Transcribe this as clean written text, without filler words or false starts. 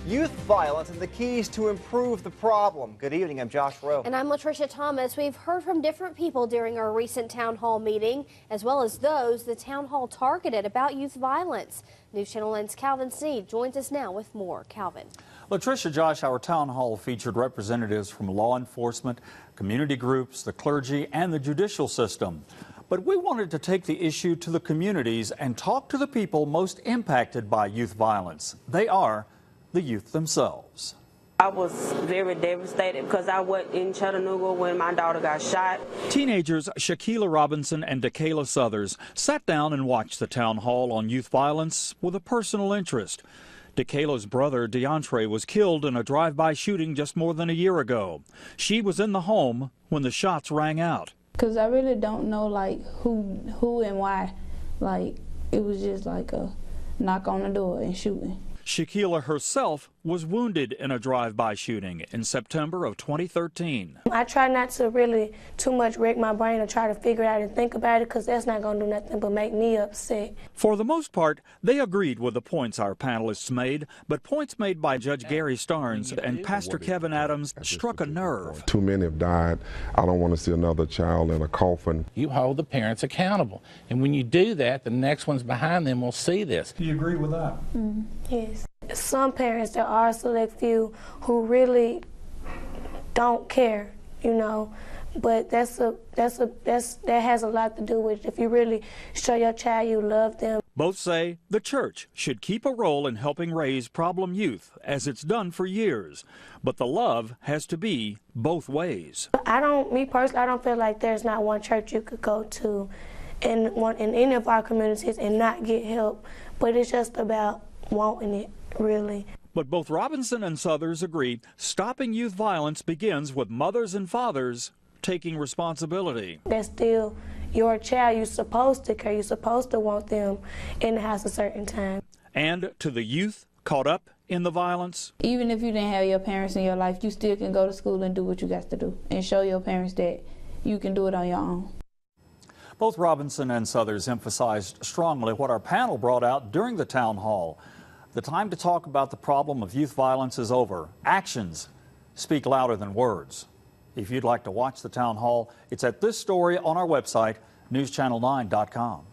youth violence and the keys to improve the problem. Good evening, I'm Josh Rowe. And I'm Latricia Thomas. We've heard from different people during our recent town hall meeting, as well as those the town hall targeted about youth violence. News Channel 9's Calvin Sneed joins us now with more. Calvin. Latricia, Josh, our town hall featured representatives from law enforcement, community groups, the clergy, and the judicial system. But we wanted to take the issue to the communities and talk to the people most impacted by youth violence. They are the youth themselves. I was very devastated because I was in Chattanooga when my daughter got shot. Teenagers Shequiella Robinson and Dekaylia Southers sat down and watched the town hall on youth violence with a personal interest. Dekaylia's brother Deotrey was killed in a drive-by shooting just more than a year ago. She was in the home when the shots rang out. Because I really don't know like who and why. Like it was just like a knock on the door and shooting. Shequiella herself was wounded in a drive-by shooting in September of 2013. I try not to really too much wreck my brain or try to figure it out and think about it, because that's not going to do nothing but make me upset. For the most part, they agreed with the points our panelists made, but points made by Judge Gary Starnes and Pastor Kevin Adams struck a nerve. Too many have died. I don't want to see another child in a coffin. You hold the parents accountable, and when you do that, the next ones behind them will see this. Do you agree with that? Yes. Some parents, there are a select few who really don't care, you know, but that has a lot to do with if you really show your child you love them. Both say the church should keep a role in helping raise problem youth, as it's done for years. But the love has to be both ways. Me personally, I don't feel like there's not one church you could go to in any of our communities and not get help, but it's just about wanting it, really. But both Robinson and Southers agree stopping youth violence begins with mothers and fathers taking responsibility. That's still your child. You're supposed to care. You're supposed to want them in the house a certain time. And to the youth caught up in the violence, even if you didn't have your parents in your life, you still can go to school and do what you got to do and show your parents that you can do it on your own. Both Robinson and Southers emphasized strongly what our panel brought out during the town hall. The time to talk about the problem of youth violence is over. Actions speak louder than words. If you'd like to watch the town hall, it's at this story on our website, newschannel9.com.